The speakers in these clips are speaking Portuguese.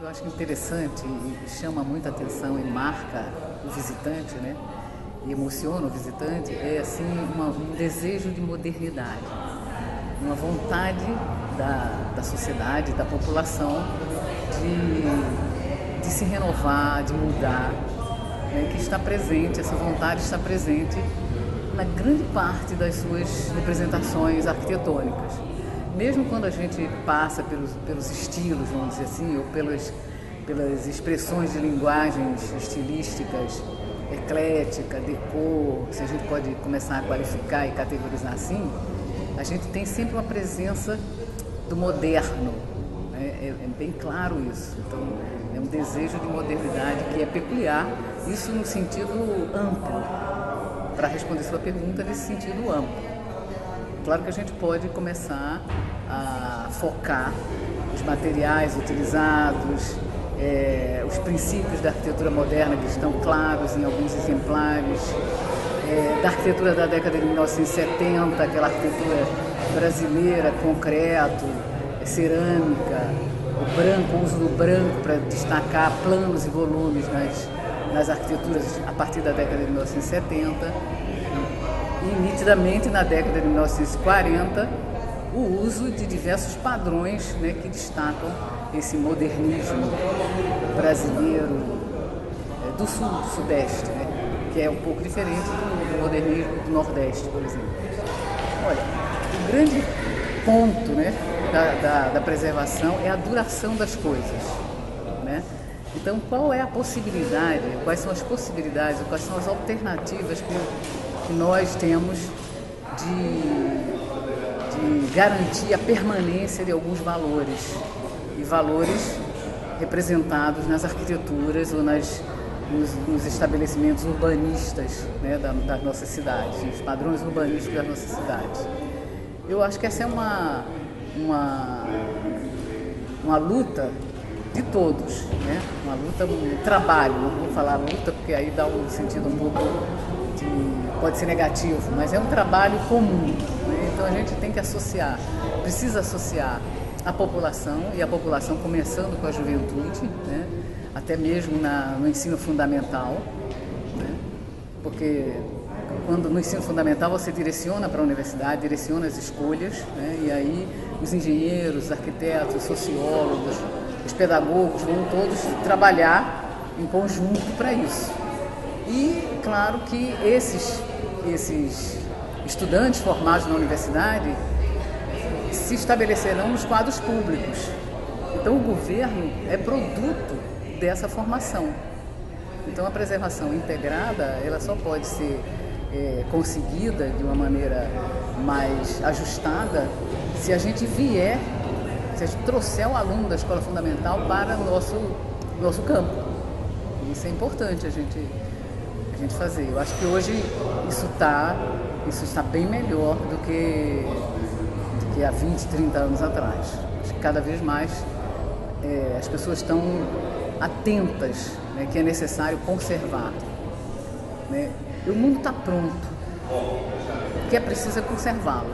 Eu acho interessante e chama muita atenção e marca o visitante, né? E emociona o visitante, é assim um desejo de modernidade, uma vontade da sociedade, da população de se renovar, de mudar, né? Que está presente, essa vontade está presente na grande parte das suas representações arquitetônicas. Mesmo quando a gente passa pelos estilos, vamos dizer assim, ou pelas expressões de linguagens estilísticas, eclética, decor, se a gente pode começar a qualificar e categorizar assim, a gente tem sempre uma presença do moderno, né? É bem claro isso. Então, é um desejo de modernidade que é peculiar, isso no sentido amplo, para responder sua pergunta nesse sentido amplo. Claro que a gente pode começar a focar os materiais utilizados, os princípios da arquitetura moderna que estão claros em alguns exemplares, da arquitetura da década de 1970, aquela arquitetura brasileira, concreto, cerâmica, o uso do branco para destacar planos e volumes nas arquiteturas a partir da década de 1970. E nitidamente na década de 1940 o uso de diversos padrões, né, que destacam esse modernismo brasileiro do sul, do sudeste, né, que é um pouco diferente do modernismo do nordeste, por exemplo. Olha, o grande ponto, né, da preservação é a duração das coisas, né? Então, qual é a possibilidade, quais são as possibilidades, quais são as alternativas que nós temos de garantir a permanência de alguns valores, e valores representados nas arquiteturas ou nos estabelecimentos urbanistas, né, das nossas cidades, os padrões urbanísticos das nossas cidades. Eu acho que essa é uma luta de todos, né? Uma luta, um trabalho, não vou falar luta porque aí dá um sentido um pouco pode ser negativo, mas é um trabalho comum, né? Então a gente tem que precisa associar a população, e a população começando com a juventude, né? Até mesmo no ensino fundamental, né? Porque quando no ensino fundamental você direciona para a universidade, direciona as escolhas, né? E aí os engenheiros, os arquitetos, os sociólogos, os pedagogos vão todos trabalhar em conjunto para isso. E claro que esses estudantes formados na universidade se estabelecerão nos quadros públicos. Então o governo é produto dessa formação. Então a preservação integrada, ela só pode ser conseguida de uma maneira mais ajustada se a gente trouxer o aluno da escola fundamental para o nosso campo. Isso é importante a gente fazer. Eu acho que hoje isso está bem melhor do que há 20, 30 anos atrás. Acho que cada vez mais as pessoas estão atentas, né, que é necessário conservar, né? E o mundo está pronto, o que é preciso é conservá-lo.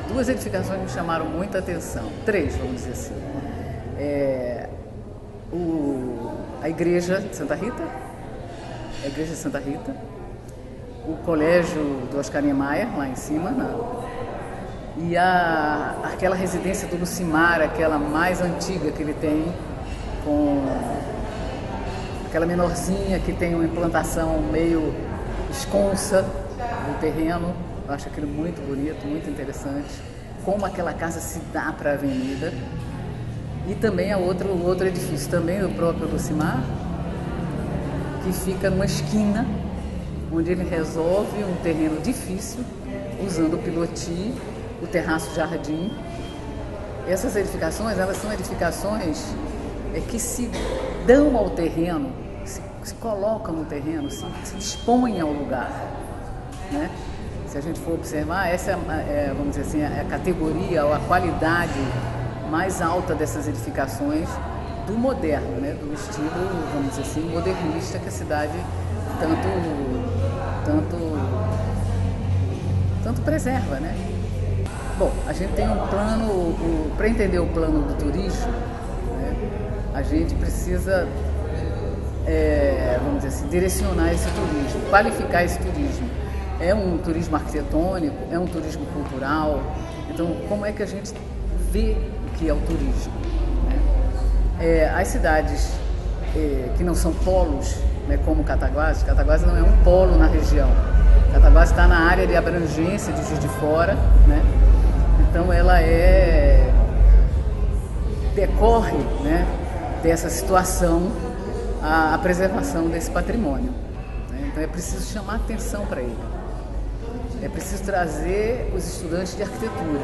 Duas edificações me chamaram muita atenção, três, vamos dizer assim. A igreja de Santa Rita, o colégio do Oscar Niemeyer, lá em cima, e aquela residência do Lucimar, aquela mais antiga que ele tem, com aquela menorzinha que tem uma implantação meio esconsa no terreno. Eu acho aquilo muito bonito, muito interessante, como aquela casa se dá para a avenida. E também o outro edifício, também do próprio Lucimar, que fica numa esquina, onde ele resolve um terreno difícil, usando o pilotis, o terraço-jardim. Essas edificações, elas são edificações que se dão ao terreno, se colocam no terreno, se dispõem ao lugar, né? Se a gente for observar, essa vamos dizer assim, a categoria ou a qualidade mais alta dessas edificações do moderno, né? Do estilo, vamos dizer assim, modernista que a cidade tanto preserva, né? Bom, a gente tem um plano, para entender o plano do turismo, né? a gente precisa, vamos dizer assim, direcionar esse turismo, qualificar esse turismo. É um turismo arquitetônico, é um turismo cultural. Então, como é que a gente vê o que é o turismo, né? As cidades que não são polos, né, como Cataguases não é um polo na região. Cataguases está na área de abrangência de Juiz de Fora, né? Então ela decorre, né, dessa situação a preservação desse patrimônio, né? Então é preciso chamar atenção para ele. É preciso trazer os estudantes de arquitetura,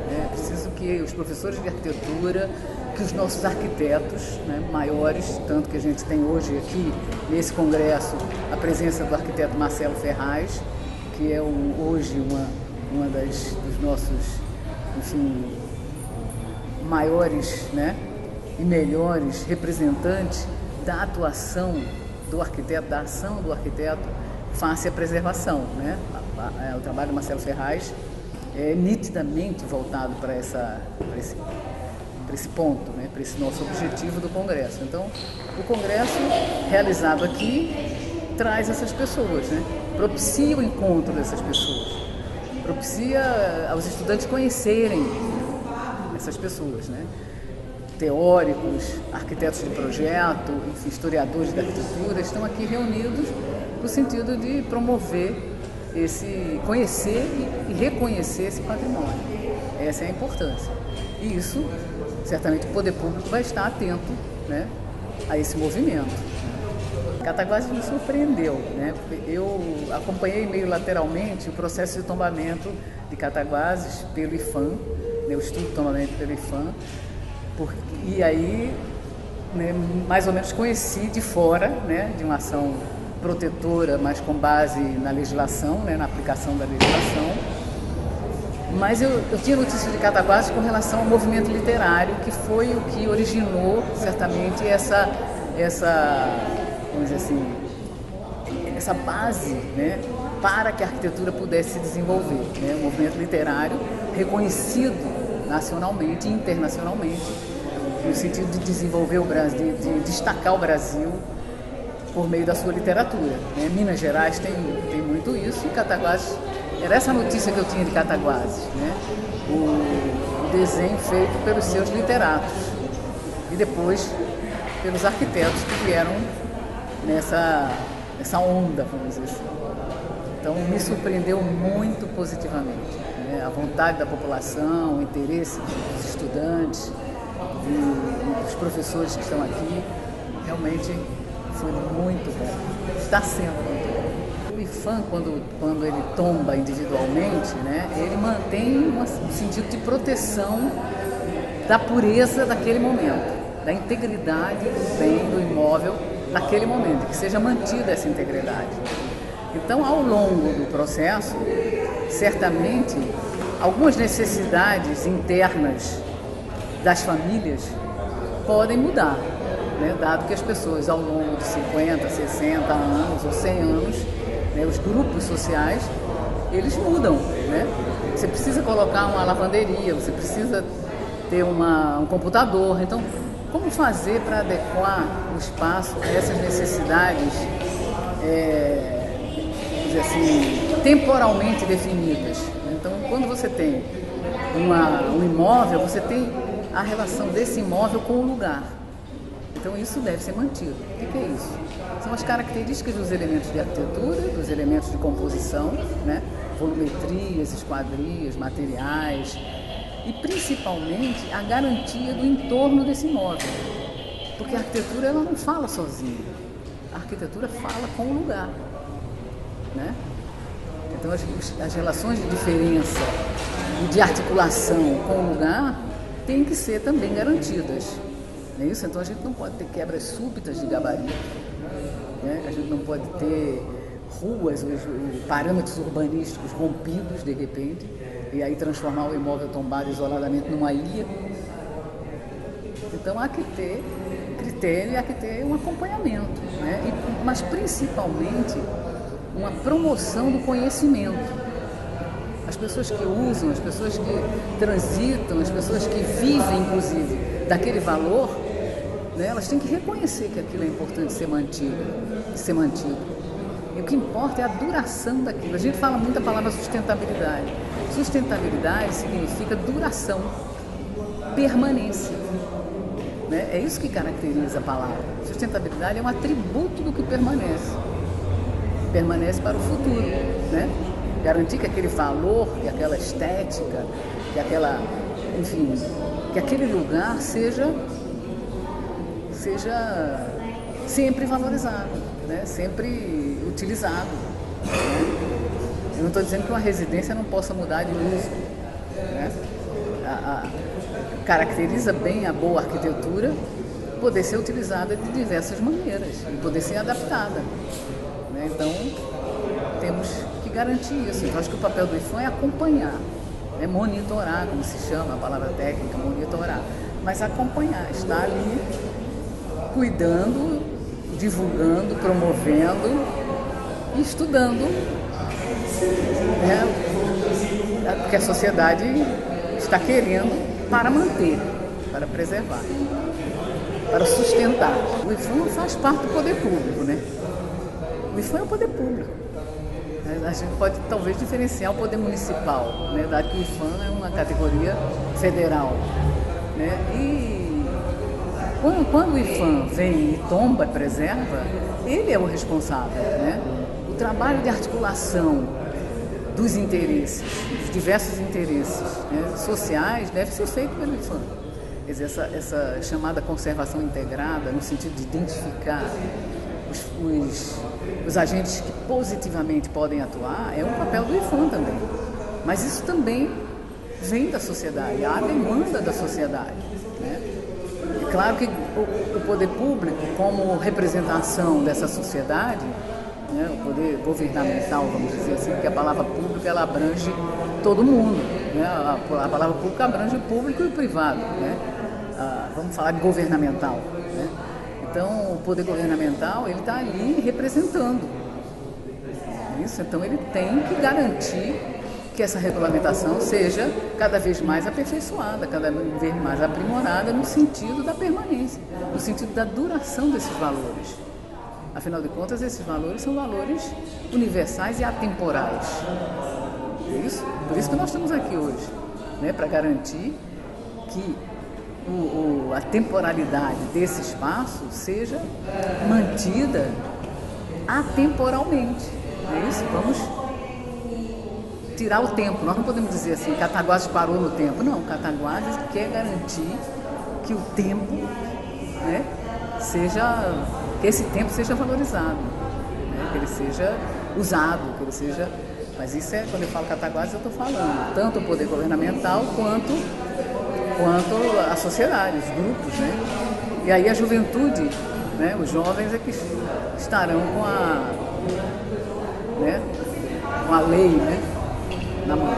né? É preciso que os professores de arquitetura, que os nossos arquitetos, né, maiores, tanto que a gente tem hoje aqui nesse congresso a presença do arquiteto Marcelo Ferraz, que é hoje uma dos nossos, enfim, maiores, né, e melhores representantes da atuação do arquiteto, da ação do arquiteto face à preservação, né? O trabalho do Marcelo Ferraz é nitidamente voltado para esse ponto, né? Para esse nosso objetivo do Congresso. Então, o Congresso realizado aqui traz essas pessoas, né? Propicia o encontro dessas pessoas, propicia aos estudantes conhecerem essas pessoas, né? Teóricos, arquitetos de projeto, enfim, historiadores da arquitetura estão aqui reunidos no sentido de promover conhecer e reconhecer esse patrimônio. Essa é a importância. E isso, certamente, o poder público vai estar atento, né, a esse movimento. Cataguases me surpreendeu, né? Eu acompanhei meio lateralmente o processo de tombamento de Cataguases pelo IPHAN, né, o estudo de tombamento pelo IPHAN, e aí, né, mais ou menos conheci de fora, né, de uma ação protetora, mas com base na legislação, né, na aplicação da legislação. Mas eu tinha notícia de Cataguases com relação ao movimento literário, que foi o que originou, certamente, essa vamos dizer assim, essa base, né, para que a arquitetura pudesse se desenvolver, né? Um movimento literário reconhecido nacionalmente e internacionalmente, no sentido de desenvolver o Brasil, de destacar o Brasil por meio da sua literatura, né? Minas Gerais tem muito isso, e Cataguases, era essa notícia que eu tinha de Cataguases, né? O desenho feito pelos seus literatos e depois pelos arquitetos que vieram nessa onda, vamos dizer assim. Então me surpreendeu muito positivamente, né? A vontade da população, o interesse dos estudantes, dos professores que estão aqui, realmente foi muito bom, está sendo muito bom. O IPHAN, quando ele tomba individualmente, né, ele mantém um sentido de proteção da pureza daquele momento, da integridade do bem, do imóvel naquele momento, que seja mantida essa integridade. Então, ao longo do processo, certamente, algumas necessidades internas das famílias podem mudar, né? Dado que as pessoas, ao longo de 50, 60 anos ou 100 anos, né, os grupos sociais, eles mudam, né? Você precisa colocar uma lavanderia, você precisa ter um computador. Então, como fazer para adequar o espaço a essas necessidades, vamos dizer assim, temporalmente definidas? Então, quando você tem um imóvel, você tem a relação desse imóvel com o lugar. Então, isso deve ser mantido. O que é isso? São as características dos elementos de arquitetura, dos elementos de composição, né? Volumetrias, esquadrias, materiais, e principalmente a garantia do entorno desse imóvel, porque a arquitetura ela não fala sozinha, a arquitetura fala com o lugar, né? Então as relações de diferença e de articulação com o lugar têm que ser também garantidas, não é isso? Então a gente não pode ter quebras súbitas de gabarito, né? A gente não pode ter ruas, os parâmetros urbanísticos rompidos de repente, e aí transformar o imóvel tombado isoladamente numa ilha. Então há que ter critério e há que ter um acompanhamento, né? Mas principalmente uma promoção do conhecimento. As pessoas que usam, as pessoas que transitam, as pessoas que vivem, inclusive, daquele valor, né? Elas têm que reconhecer que aquilo é importante ser mantido, ser mantido. E o que importa é a duração daquilo. A gente fala muito a palavra sustentabilidade. Sustentabilidade significa duração, permanência, né? É isso que caracteriza a palavra. Sustentabilidade é um atributo do que permanece. Permanece para o futuro, né? Garantir que aquele valor, que aquela estética, que aquela, enfim, que aquele lugar seja sempre valorizado, né? Sempre utilizado, né? Eu não estou dizendo que uma residência não possa mudar de uso, né? Caracteriza bem a boa arquitetura poder ser utilizada de diversas maneiras e poder ser adaptada, né? Então, temos que garantir isso. Eu acho que o papel do IPHAN é acompanhar, é monitorar, como se chama a palavra técnica, monitorar, mas acompanhar, estar ali cuidando, divulgando, promovendo e estudando, né, o que a sociedade está querendo para manter, para preservar, para sustentar. O IPHAN faz parte do poder público, né? O IPHAN é o poder público. A gente pode talvez diferenciar o poder municipal, né? Dado que o IPHAN é uma categoria federal, né? E quando o IPHAN vem e tomba, preserva, ele é o responsável, né? O trabalho de articulação dos interesses, dos diversos interesses, né, sociais, deve ser feito pelo IPHAN. Quer dizer, essa chamada conservação integrada, no sentido de identificar os agentes que positivamente podem atuar, é um papel do IPHAN também. Mas isso também vem da sociedade, há a demanda da sociedade, né? É claro que o poder público, como representação dessa sociedade, né, o poder governamental, vamos dizer assim, porque a palavra pública ela abrange todo mundo, né? A palavra pública abrange o público e o privado, né? Vamos falar de governamental, né? Então, o poder governamental, ele está ali representando isso, então ele tem que garantir que essa regulamentação seja cada vez mais aperfeiçoada, cada vez mais aprimorada no sentido da permanência, no sentido da duração desses valores. Afinal de contas, esses valores são valores universais e atemporais. É isso? Por isso que nós estamos aqui hoje, né? Para garantir que a temporalidade desse espaço seja mantida atemporalmente. É isso? Vamos tirar o tempo. Nós não podemos dizer assim, Cataguases parou no tempo. Não, Cataguases quer garantir que o tempo, né, que esse tempo seja valorizado, né, que ele seja usado, que ele seja... Mas isso é, quando eu falo Cataguases, eu estou falando tanto o poder governamental quanto a sociedade, os grupos, né? E aí a juventude, né, os jovens é que estarão com a lei, né, na mão.